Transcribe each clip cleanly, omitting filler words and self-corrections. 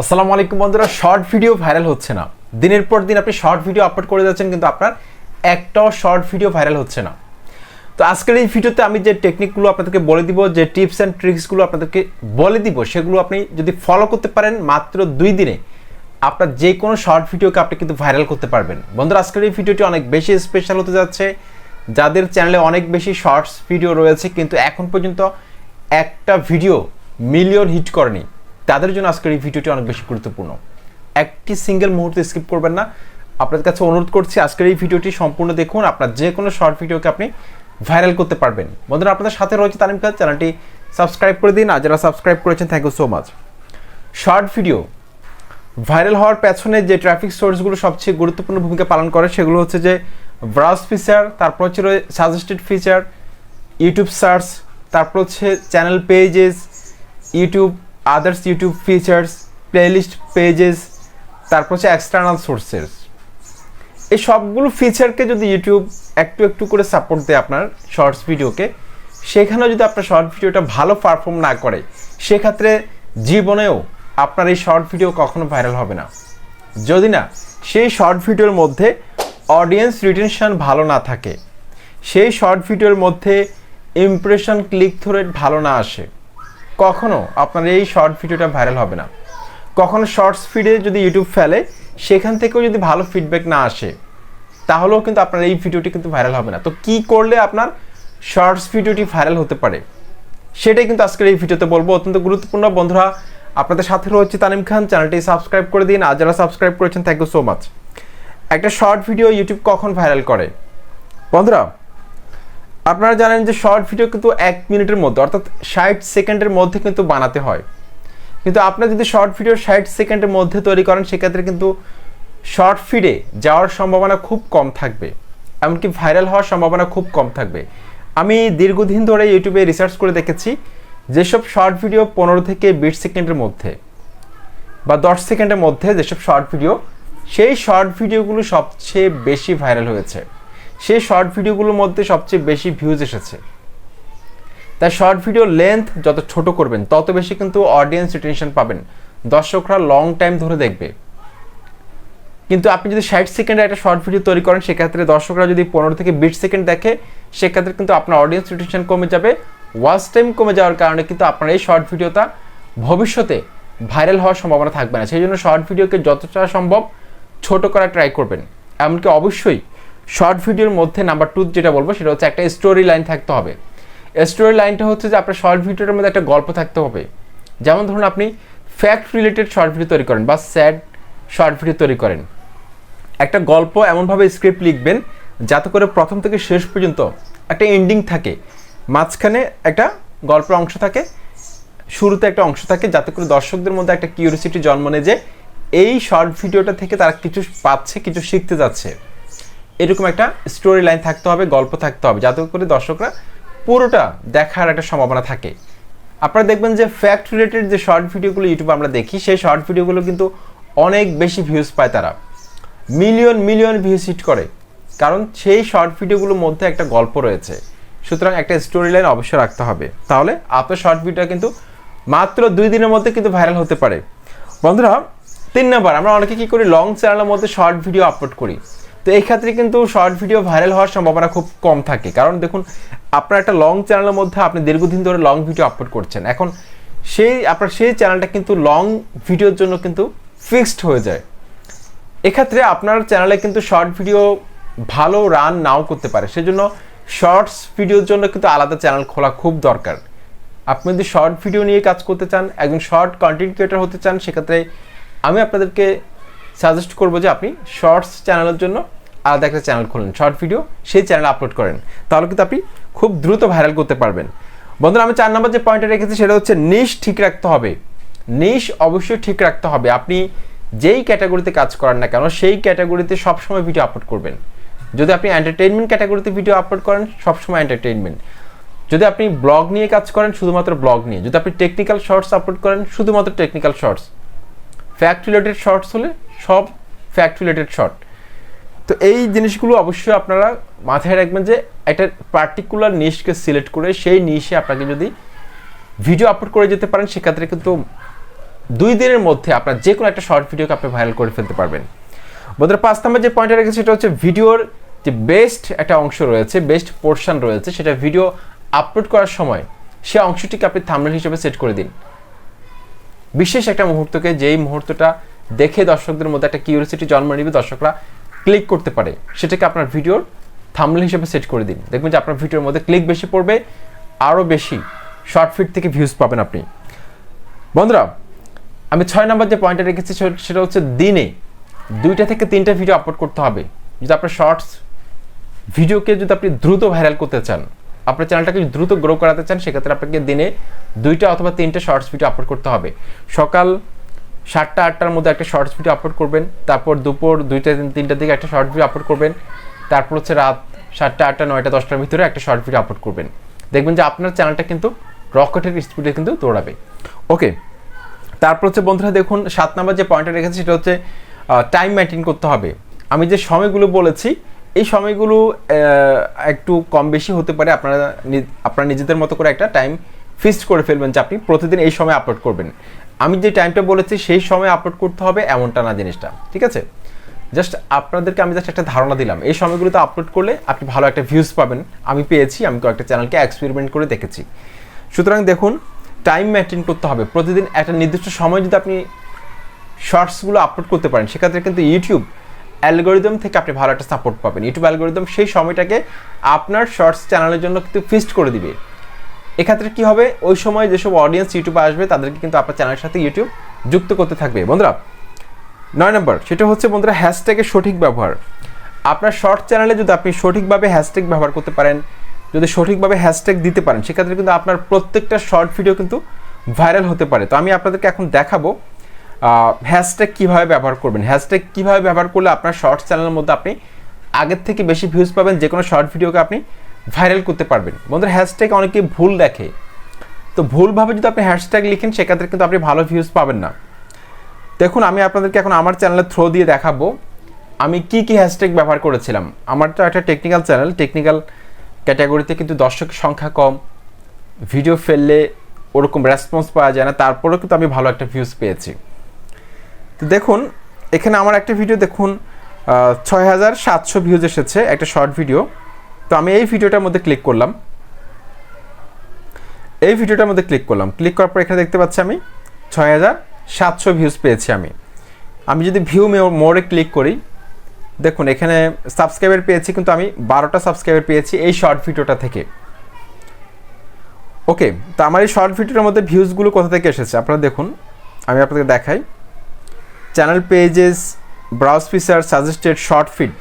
আসসালামু আলাইকুম বন্ধুরা, শর্ট ভিডিও ভাইরাল হচ্ছে না। দিনের পর দিন আপনি শর্ট ভিডিও আপলোড করে যাচ্ছেন, কিন্তু আপনার একটাও শর্ট ভিডিও ভাইরাল হচ্ছে না। তো আজকের এই ভিডিওতে আমি যে টেকনিকগুলো আপনাদেরকে বলে দিব, যে টিপস অ্যান্ড ট্রিক্সগুলো আপনাদেরকে বলে দিব, সেগুলো আপনি যদি ফলো করতে পারেন মাত্র 2 দিনে আপনার যে কোনো শর্ট ভিডিওকে আপনি কিন্তু ভাইরাল করতে পারবেন। বন্ধুরা, আজকের এই ভিডিওটি অনেক বেশি স্পেশাল হতে যাচ্ছে। যাদের চ্যানেলে অনেক বেশি শর্টস ভিডিও রয়েছে কিন্তু এখন পর্যন্ত একটা ভিডিও মিলিয়ন হিট করেনি, তাদের জন্য আজকের এই ভিডিওটি অনেক বেশি গুরুত্বপূর্ণ। একটি সিঙ্গেল মুহূর্তে স্কিপ করবেন না। আপনাদের কাছে অনুরোধ করছি আজকের এই ভিডিওটি সম্পূর্ণ দেখুন, আপনার যে কোনো শর্ট ভিডিওকে আপনি ভাইরাল করতে পারবেন। বন্ধুরা, আপনাদের সাথে রয়েছে তানিম খান, চ্যানেলটি সাবস্ক্রাইব করে দিন, আর যারা সাবস্ক্রাইব করেছেন thank you so much. Short video viral হওয়ার পেছনে যে ট্রাফিক সোর্সগুলো সবচেয়ে গুরুত্বপূর্ণ ভূমিকা পালন করে সেগুলো হচ্ছে যে ব্রাউজ ফিচার, তারপর হচ্ছে সাজেস্টেড ফিচার, ইউটিউব সার্চ, তারপর হচ্ছে channel pages, YouTube others YouTube features, playlist pages, তারপর হচ্ছে এক্সটার্নাল সোর্সেস। এই সবগুলো ফিচারকে যদি ইউটিউব একটু একটু করে সাপোর্ট দেয় আপনার শর্টস ভিডিওকে, সেখানেও যদি আপনার শর্ট ভিডিওটা ভালো পারফর্ম না করে, সেক্ষেত্রে জীবনেও আপনার এই শর্ট ভিডিও কখনো ভাইরাল হবে না, যদি না সেই শর্ট ভিডিওর মধ্যে অডিয়েন্স রিটেনশন ভালো না থাকে, সেই শর্ট ভিডিওর মধ্যে ইমপ্রেশন ক্লিক থ্রু রেট ভালো না আসে, কখনো আপনার এই শর্ট ভিডিওটা ভাইরাল হবে না। কখনো শর্টস ফিডে যদি ইউটিউব ফেলে, সেখান থেকেও যদি ভালো ফিডব্যাক না আসে, তাহলেও কিন্তু আপনার এই ভিডিওটি কিন্তু ভাইরাল হবে না। তো কি করলে আপনার শর্টস ভিডিওটি ভাইরাল হতে পারে, সেটাই কিন্তু আজকের এই ভিডিওতে বলবো, অত্যন্ত গুরুত্বপূর্ণ। বন্ধুরা, আপনাদের সাথে রয়েছে তানিম খান, চ্যানেলটি সাবস্ক্রাইব করে দিন, আর যারা সাবস্ক্রাইব করেছেন থ্যাংক ইউ সো মাচ। একটা শর্ট ভিডিও ইউটিউব কখন ভাইরাল করে? বন্ধুরা, আপনারা জানেন যে শর্ট ভিডিও কিন্তু 1 মিনিটের মধ্যে, অর্থাৎ 60 সেকেন্ডের মধ্যে কিন্তু বানাতে হয়। কিন্তু আপনার যদি শর্ট ভিডিও 60 সেকেন্ডের মধ্যে তৈরি করেন, সেক্ষেত্রে কিন্তু শর্ট ফিডে যাওয়ার সম্ভাবনা খুব কম থাকবে, এমনকি ভাইরাল হওয়ার সম্ভাবনা খুব কম থাকবে। আমি দীর্ঘদিন ধরে ইউটিউবে রিসার্চ করে দেখেছি, যেসব শর্ট ভিডিও 15 থেকে 20 সেকেন্ডের মধ্যে বা 10 সেকেন্ডের মধ্যে যেসব শর্ট ভিডিও, সেই শর্ট ভিডিওগুলো সবচেয়ে বেশি ভাইরাল হয়েছে, সেই শর্ট ভিডিওগুলোর মধ্যে সবচেয়ে বেশি ভিউজ এসেছে। তাই শর্ট ভিডিও লেন্থ যত ছোট করবেন, তত বেশি কিন্তু অডিয়েন্স রিটেনশন পাবেন, দর্শকরা লং টাইম ধরে দেখবে। কিন্তু আপনি যদি 60 সেকেন্ডে একটা শর্ট ভিডিও তৈরি করেন, সেক্ষেত্রে দর্শকরা যদি 15 থেকে 20 সেকেন্ড দেখে, সেক্ষেত্রে কিন্তু আপনার অডিয়েন্স রিটেনশন কমে যাবে, ওয়াচ টাইম কমে যাওয়ার কারণে কিন্তু আপনার এই শর্ট ভিডিওটা ভবিষ্যতে ভাইরাল হওয়ার সম্ভাবনা থাকবে না। সেই জন্য শর্ট ভিডিওকে যতটা সম্ভব ছোট করা ট্রাই করবেন। এমনকি অবশ্যই শর্ট ভিডিওর মধ্যে নাম্বার 2 যেটা বলবো, সেটা হচ্ছে একটা স্টোরি লাইন থাকতে হবে। স্টোরি লাইনটা হচ্ছে যে আপনার শর্ট ভিডিওটার মধ্যে একটা গল্প থাকতে হবে। যেমন ধরুন আপনি ফ্যাক্ট রিলেটেড শর্ট ভিডিও তৈরি করেন বা স্যাড শর্ট ভিডিও তৈরি করেন, একটা গল্প এমনভাবে স্ক্রিপ্ট লিখবেন যাতে করে প্রথম থেকে শেষ পর্যন্ত একটা এন্ডিং থাকে, মাঝখানে একটা গল্পের অংশ থাকে, শুরুতে একটা অংশ থাকে, যাতে করে দর্শকদের মধ্যে একটা কিউরিওসিটি জন্ম নেয় যে এই শর্ট ভিডিওটা থেকে তারা কিছু পাচ্ছে, কিছু শিখতে যাচ্ছে। এরকম একটা স্টোরি লাইন থাকতে হবে, গল্প থাকতে হবে, যাতে করে দর্শকরা পুরোটা দেখার একটা সম্ভাবনা থাকে। আপনারা দেখবেন যে ফ্যাক্ট রিলেটেড যে শর্ট ভিডিওগুলো ইউটিউবে আমরা দেখি, সেই শর্ট ভিডিওগুলো কিন্তু অনেক বেশি ভিউজ পায়, তারা মিলিয়ন মিলিয়ন ভিউজ হিট করে, কারণ সেই শর্ট ভিডিওগুলোর মধ্যে একটা গল্প রয়েছে। সুতরাং একটা স্টোরি লাইন অবশ্যই রাখতে হবে, তাহলে আপনার শর্ট ভিডিওটা কিন্তু মাত্র 2 দিনের মধ্যে কিন্তু ভাইরাল হতে পারে। বন্ধুরা, 3 নাম্বার, আমরা অনেকে কী করি, লং চ্যানেলের মধ্যে শর্ট ভিডিও আপলোড করি। তো এই ক্ষেত্রে কিন্তু শর্ট ভিডিও ভাইরাল হওয়ার সম্ভাবনা খুব কম থাকে, কারণ দেখুন আপনার একটা লং চ্যানেলের মধ্যে আপনি দীর্ঘদিন ধরে লং ভিডিও আপলোড করছেন, এখন আপনার সেই চ্যানেলটা কিন্তু লং ভিডিওর জন্য কিন্তু ফিক্সড হয়ে যায়। এক্ষেত্রে আপনার চ্যানেলে কিন্তু শর্ট ভিডিও ভালো রান নাও করতে পারে, সেজন্য শর্টস ভিডিওর জন্য কিন্তু আলাদা চ্যানেল খোলা খুব দরকার। আপনি যদি শর্ট ভিডিও নিয়ে কাজ করতে চান, একজন শর্ট কন্টেন্ট ক্রিয়েটর হতে চান, সেক্ষেত্রে আমি আপনাদেরকে সাজেস্ট করবো যে আপনি শর্টস চ্যানেলের জন্য আলাদা একটা চ্যানেল খুলুন, শর্ট ভিডিও সেই চ্যানেলে আপলোড করেন, তাহলে কিন্তু আপনি খুব দ্রুত ভাইরাল করতে পারবেন। বন্ধুরা, আমি 4 নম্বর যে পয়েন্টটা রেখেছি সেটা হচ্ছে নিশ ঠিক রাখতে হবে। নিশ অবশ্যই ঠিক রাখতে হবে। আপনি যেই ক্যাটাগরিতে কাজ করেন না কেন, সেই ক্যাটাগরিতে সবসময় ভিডিও আপলোড করবেন। যদি আপনি এন্টারটেইনমেন্ট ক্যাটাগরিতে ভিডিও আপলোড করেন, সবসময় এন্টারটেইনমেন্ট। যদি আপনি ব্লগ নিয়ে কাজ করেন, শুধুমাত্র ব্লগ নিয়ে। যদি আপনি টেকনিক্যাল শর্টস আপলোড করেন, শুধুমাত্র technical shorts. Fact related shorts হলে সব ফ্যাক্ট রিলেটেড শর্ট। তো এই জিনিসগুলো অবশ্যই আপনারা মাথায় রাখবেন যে একটা পার্টিকুলার নিশকে সিলেক্ট করে সেই নিশে আপনাকে যদি ভিডিও আপলোড করে যেতে পারেন, সেক্ষেত্রে কিন্তু 2 দিনের মধ্যে আপনার যে কোনো একটা শর্ট ভিডিওকে আপনি ভাইরাল করে ফেলতে পারবেন। বন্ধুরা 5 নম্বর যে পয়েন্টটা রেখেছি সেটা হচ্ছে ভিডিওর যে বেস্ট একটা অংশ রয়েছে, বেস্ট পোর্শন রয়েছে, সেটা ভিডিও আপলোড করার সময় সে অংশটিকে আপনি থাম্বনেল হিসেবে সেট করে দিন। বিশেষ একটা মুহূর্তকে, যেই মুহূর্তটা দেখে দর্শকদের মধ্যে একটা কিউরিওসিটি জন্ম নেবে, দর্শকরা ক্লিক করতে পারে, সেটাকে আপনার ভিডিওর থাম্বনেল হিসেবে সেট করে দিন। দেখবেন যে আপনার ভিডিওর মধ্যে ক্লিক বেশি পড়বে, আরও বেশি শর্ট ফিড থেকে ভিউজ পাবেন আপনি। বন্ধুরা আমি 6 নম্বর যে পয়েন্টটা রেখেছি সেটা হচ্ছে দিনে 2টা থেকে 3টা ভিডিও আপলোড করতে হবে। যদি আপনার শর্টস ভিডিওকে যদি আপনি দ্রুত ভাইরাল করতে চান, আপনার চ্যানেলটাকে দ্রুত গ্রো করাতে চান, সেক্ষেত্রে আপনাকে দিনে 2টা অথবা 3টা শর্টস ভিডিও আপলোড করতে হবে। সকাল 7টা 8টার মধ্যে একটা শর্টস ভিডিও আপলোড করবেন, তারপর দুপুর 2টা 3টার দিকে একটা শর্ট ভিডিও আপলোড করবেন, তারপর হচ্ছে রাত 7টা 8টা 9টা 10টার ভিতরে একটা শর্ট ভিডিও আপলোড করবেন। দেখবেন যে আপনার চ্যানেলটা কিন্তু রকেটের স্পিডে কিন্তু দৌড়াবে। ওকে, তারপর হচ্ছে বন্ধুরা দেখুন 7 নম্বর যে পয়েন্টটা রেখেছি সেটা হচ্ছে টাইম মেনটেন করতে হবে। আমি যে সময়গুলো বলেছি এই সময়গুলো একটু কম বেশি হতে পারে, আপনারা নিজেদের মতো করে একটা টাইম ফিক্সড করে ফেলবেন যে আপনি প্রতিদিন এই সময় আপলোড করবেন। আমি যে টাইমটা বলেছি সেই সময় আপলোড করতে হবে এমনটা না জিনিসটা, ঠিক আছে? জাস্ট আপনাদেরকে আমি জাস্ট একটা ধারণা দিলাম, এই সময়গুলোতে আপলোড করলে আপনি ভালো একটা ভিউজ পাবেন। আমি পেয়েছি, আমি কয়েকটা চ্যানেলকে এক্সপেরিমেন্ট করে দেখেছি। সুতরাং দেখুন টাইম মেনটেন করতে হবে। প্রতিদিন একটা নির্দিষ্ট সময় যদি আপনি শর্টসগুলো আপলোড করতে পারেন, সেক্ষেত্রে কিন্তু ইউটিউব অ্যালগোরিদম থেকে আপনি ভালো একটা সাপোর্ট পাবেন। ইউটিউব অ্যালগোরিদম সেই সময়টাকে আপনার শর্টস চ্যানেলের জন্য কিন্তু ফিক্সড করে দিবে। এক্ষেত্রে কি হবে, ওই সময় যেসব অডিয়েন্স ইউটিউবে আসবে তাদেরকে কিন্তু আপনার চ্যানেলের সাথে ইউটিউব যুক্ত করতে থাকবে। বন্ধুরা 9 নম্বর সেটা হচ্ছে বন্ধুরা হ্যাশট্যাগের সঠিক ব্যবহার। আপনার শর্ট চ্যানেলে যদি আপনি সঠিকভাবে হ্যাশট্যাগ ব্যবহার করতে পারেন, যদি সঠিকভাবে হ্যাশট্যাগ দিতে পারেন, সেক্ষেত্রে কিন্তু আপনার প্রত্যেকটা শর্ট ভিডিও কিন্তু ভাইরাল হতে পারে। তো আমি আপনাদেরকে এখন দেখাবো হ্যাশট্যাগ কীভাবে ব্যবহার করবেন। হ্যাশট্যাগ কীভাবে ব্যবহার করলে আপনার শর্টস চ্যানেলের মধ্যে আপনি আগের থেকে বেশি ভিউজ পাবেন, যে কোনো শর্ট ভিডিওকে আপনি ভাইরাল করতে পারবেন। বন্ধুরা হ্যাশট্যাগ অনেকে ভুল দেখে, তো ভুলভাবে যদি আপনি হ্যাশট্যাগ লিখেন সেক্ষেত্রে কিন্তু আপনি ভালো ভিউজ পাবেন না। দেখুন আমি আপনাদেরকে এখন আমার চ্যানেলের থ্রো দিয়ে দেখাবো আমি কি কি হ্যাশট্যাগ ব্যবহার করেছিলাম। আমার তো একটা টেকনিক্যাল চ্যানেল, টেকনিক্যাল ক্যাটাগরিতে কিন্তু দর্শকের সংখ্যা কম, ভিডিও ফেললে ওরকম রেসপন্স পাওয়া যায় না, তারপরেও কিন্তু আমি ভালো একটা ভিউজ পেয়েছি। তো দেখুন এখানে আমার একটা ভিডিও দেখুন 6700 ভিউজ এসেছে, একটা শর্ট ভিডিও। তো আমি এই ভিডিওটার মধ্যে ক্লিক করলাম, ক্লিক করার পর এখানে দেখতে পাচ্ছি আমি 6700 ভিউজ পেয়েছি। আমি যদি ভিউ মোরে ক্লিক করি, দেখুন এখানে সাবস্ক্রাইবার পেয়েছি, কিন্তু আমি 12টা সাবস্ক্রাইবার পেয়েছি এই শর্ট ভিডিওটা থেকে। ওকে, তো আমার এই শর্ট ভিডিওটার মধ্যে ভিউজগুলো কোথা থেকে এসেছে আপনারা দেখুন, আমি আপনাদের দেখাই। Channel pages, browse feature, suggested, short feed,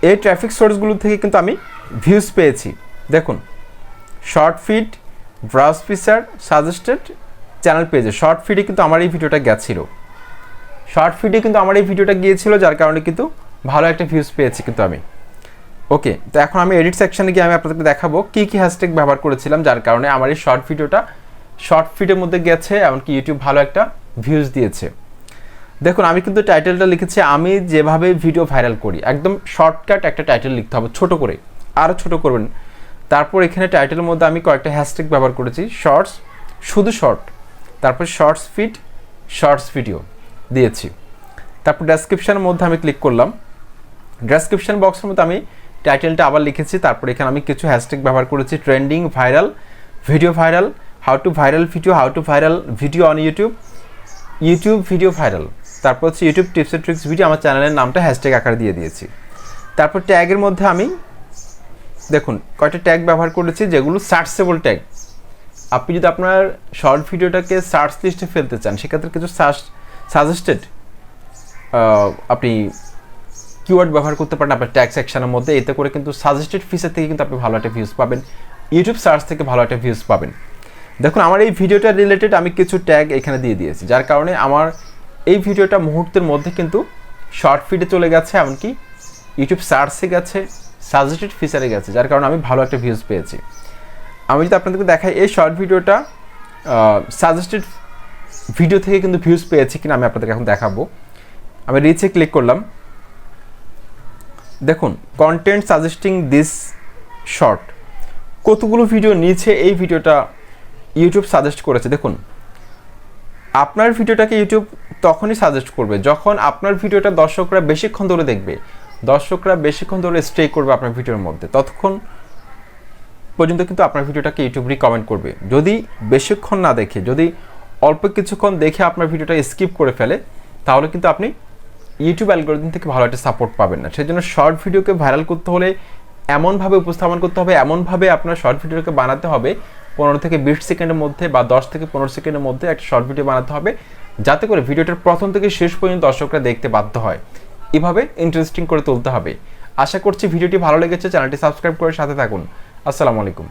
এই ট্রাফিক সোর্সগুলো থেকে কিন্তু আমি ভিউজ পেয়েছি। দেখুন short feed, browse feature, suggested, channel পেজে, শর্ট ফিডে কিন্তু আমার এই ভিডিওটা গিয়েছিল, যার কারণে কিন্তু ভালো একটা ভিউজ পেয়েছি কিন্তু আমি। ওকে, তো এখন আমি এডিট সেকশনে গিয়ে আমি আপনাদেরকে দেখাবো কী কী হ্যাশট্যাগ ব্যবহার করেছিলাম, যার কারণে আমার এই শর্ট ভিডিওটা শর্ট ফিডের মধ্যে গেছে, এমনকি ইউটিউব ভালো একটা ভিউজ দিয়েছে। দেখুন আমি কিন্তু টাইটেলটা লিখেছি আমি যেভাবে ভিডিও ভাইরাল করি, একদম শর্টকাট একটা টাইটেল লিখতে হবে, ছোট করে, আরও ছোট করবেন। তারপর এখানে টাইটেলের মধ্যে আমি কয়েকটা হ্যাশট্যাগ ব্যবহার করেছি, শর্টস, শুধু শর্ট, তারপর শর্টস ফিড, শর্টস ভিডিও দিয়েছি। তারপর ডেসক্রিপশনের মধ্যে আমি ক্লিক করলাম, ডেসক্রিপশন বক্সের মধ্যে আমি টাইটেলটা আবার লিখেছি। তারপর এখানে আমি কিছু হ্যাশট্যাগ ব্যবহার করেছি, trending, viral, video viral, how to viral video on YouTube video viral, তারপর হচ্ছে YouTube tips and tricks video, আমার চ্যানেলের নামটা হ্যাশট্যাগ আকারে দিয়ে দিয়েছি। তারপর ট্যাগের মধ্যে আমি দেখুন কয়টা ট্যাগ ব্যবহার করেছি যেগুলো সার্চেবল ট্যাগ। আপনি যদি আপনার শর্ট ভিডিওটাকে সার্চ লিস্টে ফেলতে চান, সেক্ষেত্রে কিছু সাজেস্টেড আপনি কিওয়ার্ড ব্যবহার করতে পারেন আপনার ট্যাগ সেকশনের মধ্যে। এতে করে কিন্তু সাজেস্টেড ফিচার থেকে কিন্তু আপনি ভালো একটা ভিউজ পাবেন, ইউটিউব সার্চ থেকে ভালো একটা ভিউজ পাবেন। দেখুন আমার এই ভিডিওটা রিলেটেড আমি কিছু ট্যাগ এখানে দিয়ে দিয়েছি, যার কারণে আমার এই ভিডিওটা মুহূর্তের মধ্যে কিন্তু শর্ট ফিডে চলে গেছে, এমনকি ইউটিউব সার্চে গেছে, সাজেস্টেড ফিচারে গেছে, যার কারণে আমি ভালো একটা ভিউজ পেয়েছি। আমি যদি আপনাদেরকে দেখাই এই শর্ট ভিডিওটা সাজেস্টেড ভিডিও থেকে কিন্তু ভিউজ পেয়েছি কিনা আমি আপনাদেরকে এখন দেখাবো। আমি রিচে ক্লিক করলাম, দেখুন কন্টেন্ট সাজেস্টিং দিস শর্ট, কতগুলো ভিডিও নিচে এই ভিডিওটা ইউটিউব সাজেস্ট করেছে। দেখুন আপনার ভিডিওটাকে ইউটিউব তখনই সাজেস্ট করবে যখন আপনার ভিডিওটা দর্শকরা বেশিক্ষণ ধরে দেখবে, দর্শকরা বেশিক্ষণ ধরে স্টে করবে আপনার ভিডিওর মধ্যে, ততক্ষণ পর্যন্ত কিন্তু আপনার ভিডিওটাকে ইউটিউব রিকমেন্ড করবে। যদি বেশিক্ষণ না দেখে, যদি অল্প কিছুক্ষণ দেখে আপনার ভিডিওটা স্কিপ করে ফেলে, তাহলে কিন্তু আপনি ইউটিউব অ্যালগরিদম থেকে ভালো একটা সাপোর্ট পাবেন না। সেই জন্য শর্ট ভিডিওকে ভাইরাল করতে হলে এমনভাবে উপস্থাপন করতে হবে, এমনভাবে আপনার শর্ট ভিডিওকে বানাতে হবে 15 থেকে 20 সেকেন্ডের মধ্যে বা 10 থেকে 15 সেকেন্ডের মধ্যে একটা শর্ট ভিডিও বানাতে হবে, যাতে করে ভিডিওটার প্রথম থেকে শেষ পর্যন্ত দর্শকরা দেখতে বাধ্য হয়। এভাবে ইন্টারেস্টিং করে তুলতে হবে। আশা করছি ভিডিওটি ভালো লেগেছে। চ্যানেলটি সাবস্ক্রাইব করে সাথে থাকুন। আসসালামু আলাইকুম।